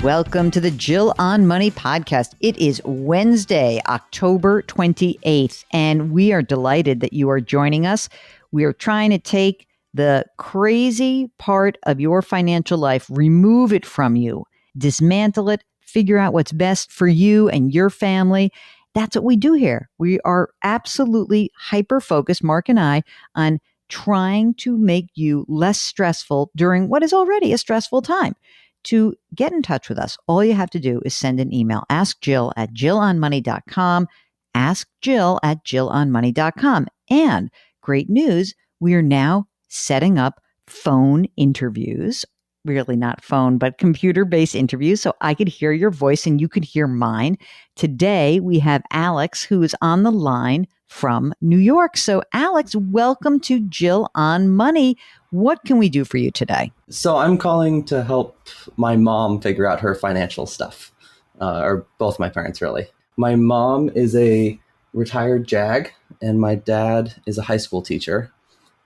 Welcome to the Jill on Money podcast. It is Wednesday, October 28th, and we are delighted that you are joining us. We are trying to take the crazy part of your financial life, remove it from you, dismantle it, figure out what's best for you and your family. That's what we do here. We are absolutely hyper-focused, Mark and I, on trying to make you less stressful during what is already a stressful time. To get in touch with us, all you have to do is send an email. Ask Jill at jillonmoney.com. Ask Jill at jillonmoney.com. And great news, we are now setting up phone interviews. Really not phone, but computer-based interviews. So I could hear your voice and you could hear mine. Today, we have Alex, who is on the line from New York. So Alex, welcome to Jill on Money. What can we do for you today? So I'm calling to help my mom figure out her financial stuff, or both my parents, really. My mom is a retired JAG, and my dad is a high school teacher,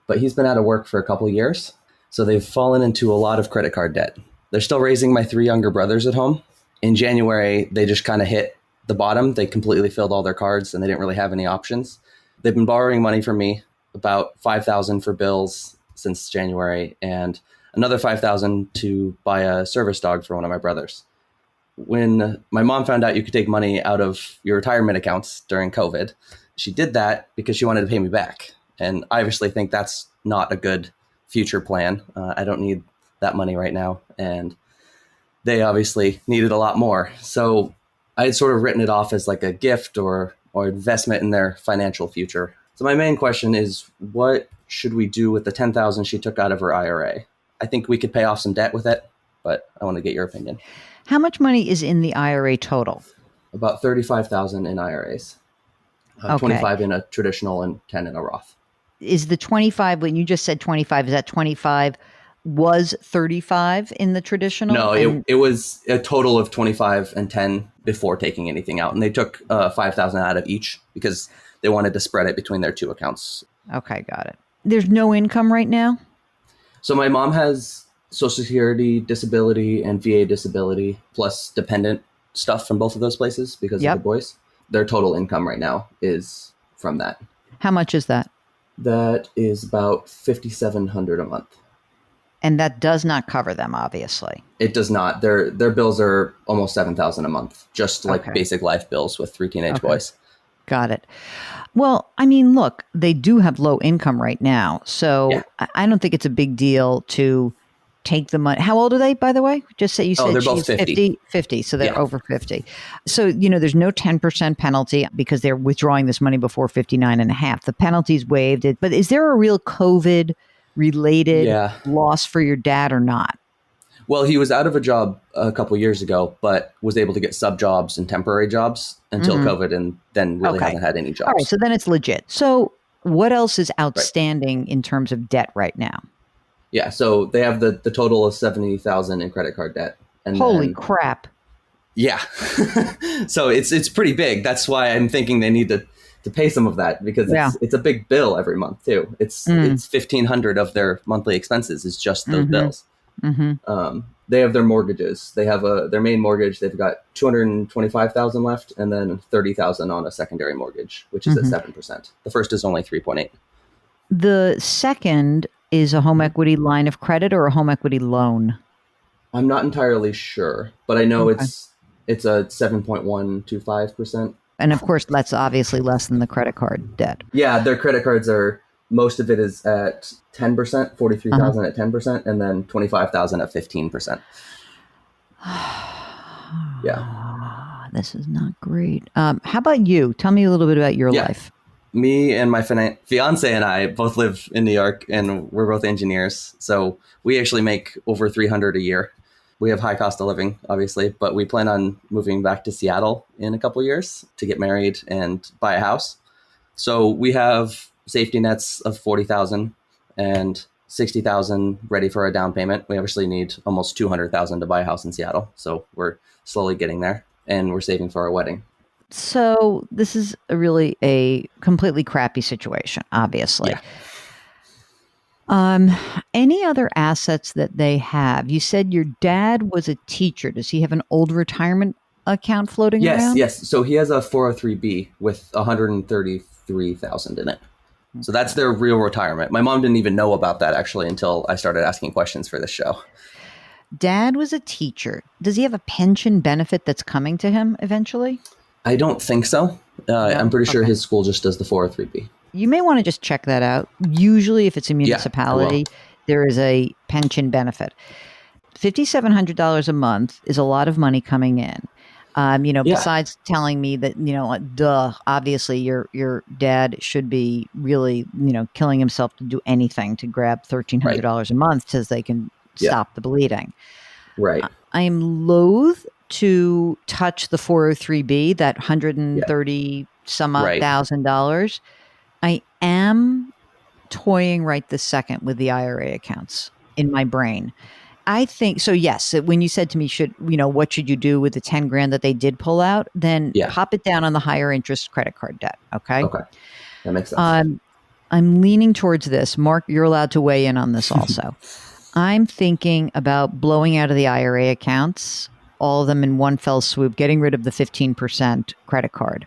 but he's been out of work for a couple of years. So they've fallen into a lot of credit card debt. They're still raising my 3 younger brothers at home. In January, they just kind of hit the bottom. They completely filled all their cards, and they didn't really have any options. They've been borrowing money from me, about $5,000 for bills since January, and another $5,000 to buy a service dog for one of my brothers. When my mom found out you could take money out of your retirement accounts during COVID, she did that because she wanted to pay me back. And I obviously think that's not a good future plan. I don't need that money right now. And they obviously needed a lot more. So I had sort of written it off as like a gift or investment in their financial future. So my main question is, what should we do with the $10,000 she took out of her IRA? I think we could pay off some debt with it, but I want to get your opinion. How much money is in the IRA total? About $35,000 in IRAs, Okay. 25 in a traditional and 10 in a Roth. Is the 25, when you just said 25, is that 25 was 35 in the traditional? No, it was a total of 25 and 10 before taking anything out. And they took $5,000 out of each because they wanted to spread it between their two accounts. Okay, got it. There's no income right now? So my mom has Social Security, disability, and VA disability, plus dependent stuff from both of those places because of the boys. Their total income right now is from that. How much is that? That is about $5,700 a month. And that does not cover them, obviously. It does not. Their bills are almost $7,000 a month, just like basic life bills with 3 teenage boys. Got it. Well, I mean, look, they do have low income right now. So I don't think it's a big deal to take the money. How old are they, by the way? Just say you said they're both 50. 50. So they're over 50. So, there's no 10% penalty because they're withdrawing this money before 59 and a half. The penalty's waived. But is there a real COVID related loss for your dad or not? Well, he was out of a job a couple years ago, but was able to get sub jobs and temporary jobs until COVID, and then really hasn't had any jobs. All right, so then it's legit. So what else is outstanding in terms of debt right now? Yeah, so they have the total of $70,000 in credit card debt. And holy crap! Yeah, so it's pretty big. That's why I'm thinking they need to pay some of that because it's a big bill every month too. It's $1,500 of their monthly expenses is just those bills. They have their mortgages. They have their main mortgage. They've got $225,000 left, and then $30,000 on a secondary mortgage, which is at 7%. The first is only 3.8. The second is a home equity line of credit or a home equity loan. I'm not entirely sure, but I know it's a 7.125%. And of course, that's obviously less than the credit card debt. Yeah, their credit cards are. Most of it is at 10%, 43,000 at 10%, and then 25,000 at 15%. Yeah. This is not great. How about you? Tell me a little bit about your life. Me and my fiance and I both live in New York, and we're both engineers. So we actually make over $300 a year. We have high cost of living, obviously, but we plan on moving back to Seattle in a couple years to get married and buy a house. So we have safety nets of $40,000 and $60,000 ready for a down payment. We obviously need almost $200,000 to buy a house in Seattle. So we're slowly getting there, and we're saving for our wedding. So this is really a completely crappy situation, obviously. Um, any other assets that they have? You said your dad was a teacher. Does he have an old retirement account floating Yes, around? yes. So he has a 403b with 133,000 in it. So that's Okay. their real retirement. My mom didn't even know about that actually until I started asking questions for this show. Dad was a teacher. Does he have a pension benefit that's coming to him eventually? I don't think so. I'm No? pretty sure Okay. his school just does the 403b. You may want to just check that out. Usually, if it's a Yeah, I will. municipality, there is a pension benefit. $5,700 a month is a lot of money coming in. Yeah, Besides telling me that, duh, obviously your dad should be really, killing himself to do anything to grab right. $1,300 a month so they can Yeah, stop the bleeding. right. I am loath to touch the 403b, that Yeah, 130 some odd right. $1,000. I am toying right this second with the IRA accounts in my brain. I think so. Yes, when you said to me, what should you do with the 10 grand that they did pull out? Then Yeah, pop it down on the higher interest credit card debt. Okay. okay. That makes sense. Um, I'm leaning towards this. Mark, you're allowed to weigh in on this also. I'm thinking about blowing out of the IRA accounts, all of them in one fell swoop, getting rid of the 15% credit card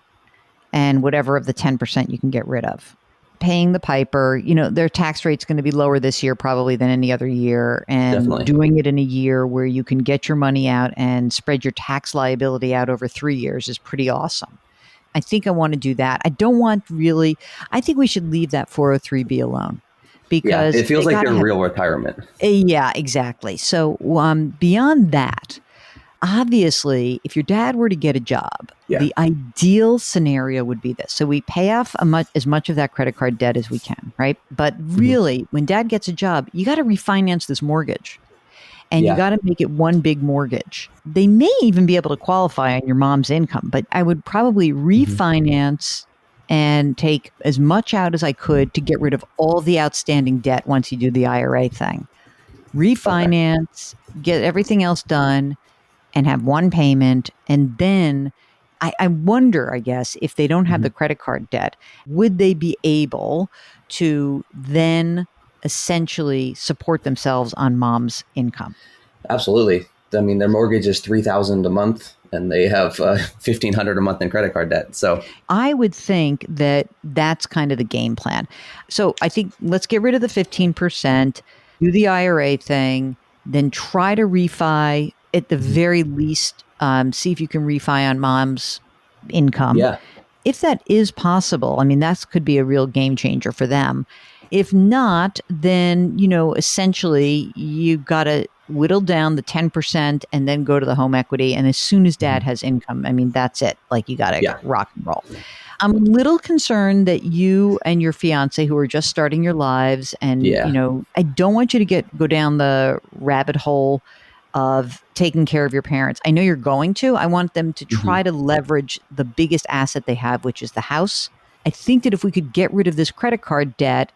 and whatever of the 10% you can get rid of. Paying the piper, their tax rate's going to be lower this year probably than any other year. And Definitely. doing it in a year where you can get your money out and spread your tax liability out over 3 years is pretty awesome. I think I want to do that. I think we should leave that 403b alone Yeah, because it feels they like got to their have, real retirement. yeah, exactly. So beyond that, obviously, if your dad were to get a job, Yeah. the ideal scenario would be this. So we pay off as much of that credit card debt as we can, right? But Mhm. really, when dad gets a job, you got to refinance this mortgage and you Yeah. got to make it one big mortgage. They may even be able to qualify on your mom's income, but I would probably Mhm. refinance and take as much out as I could to get rid of all the outstanding debt once you do the IRA thing. Okay. Refinance, get everything else done and have one payment. And then I wonder, I guess, if they don't have Mhm. the credit card debt, would they be able to then essentially support themselves on mom's income? Absolutely. I mean, their mortgage is 3,000 a month, and they have 1,500 a month in credit card debt. So I would think that that's kind of the game plan. So I think let's get rid of the 15%, do the IRA thing, then try to refi at the mhm. very least, see if you can refi on mom's income. Yeah, If that is possible, I mean, that could be a real game changer for them. If not, then, essentially you got to whittle down the 10% and then go to the home equity. And as soon as dad mhm. has income, I mean, that's it. Like you got to Yeah, rock and roll. I'm a little concerned that you and your fiance who are just starting your lives and, yeah, I don't want you to go down the rabbit hole of taking care of your parents. I know you're going to. I want them to hmm, try to leverage the biggest asset they have, which is the house. I think that if we could get rid of this credit card debt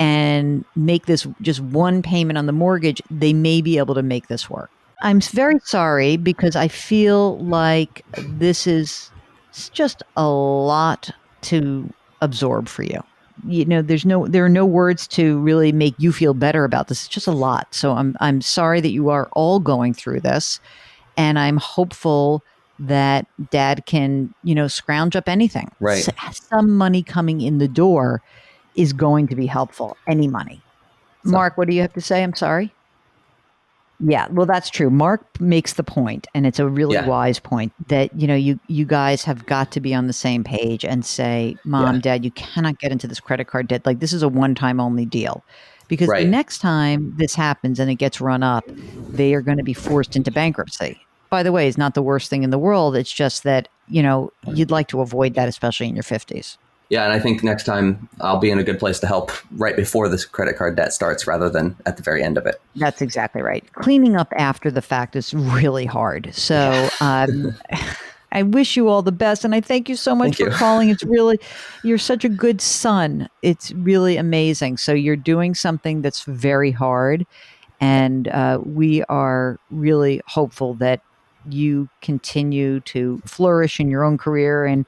and make this just one payment on the mortgage, they may be able to make this work. I'm very sorry because I feel like this is just a lot to absorb for you. There are no words to really make you feel better about this. It's just a lot. So I'm sorry that you are all going through this, and I'm hopeful that dad can, scrounge up anything. right. Some money coming in the door is going to be helpful. Any money. So Mark, what do you have to say? I'm sorry. Yeah, well, that's true. Mark makes the point, and it's a really yeah, wise point that you guys have got to be on the same page and say, yeah, "Mom, Dad, you cannot get into this credit card debt. Like this is a one-time only deal." Because the right. next time this happens and it gets run up, they are going to be forced into bankruptcy. By the way, it's not the worst thing in the world. It's just that, you'd like to avoid that, especially in your 50s. Yeah, and I think next time I'll be in a good place to help right before this credit card debt starts rather than at the very end of it. That's exactly right. Cleaning up after the fact is really hard. Yeah. So, I wish you all the best. And I thank you so much Thank for you. calling. You're such a good son. It's really amazing. So, you're doing something that's very hard. And we are really hopeful that you continue to flourish in your own career and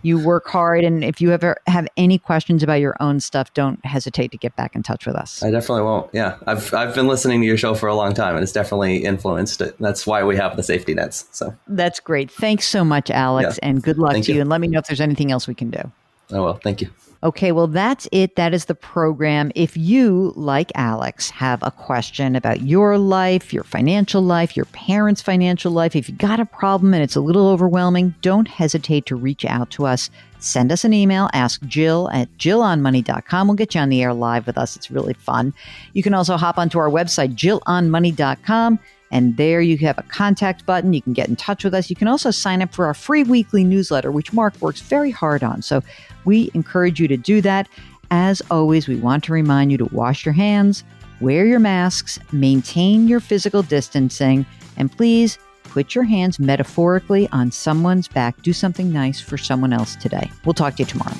you work hard. And if you ever have any questions about your own stuff, don't hesitate to get back in touch with us. I definitely won't. Yeah. I've been listening to your show for a long time and it's definitely influenced it. That's why we have the safety nets. So that's great. Thanks so much, Alex, and good luck to you. And let me know if there's anything else we can do. Oh, well, thank you. Okay, well, that's it. That is the program. If you, like Alex, have a question about your life, your financial life, your parents' financial life, if you got a problem and it's a little overwhelming, don't hesitate to reach out to us. Send us an email, ask Jill at jillonmoney.com. We'll get you on the air live with us. It's really fun. You can also hop onto our website, jillonmoney.com. And there you have a contact button. You can get in touch with us. You can also sign up for our free weekly newsletter, which Mark works very hard on. So we encourage you to do that. As always, we want to remind you to wash your hands, wear your masks, maintain your physical distancing, and please put your hands metaphorically on someone's back. Do something nice for someone else today. We'll talk to you tomorrow.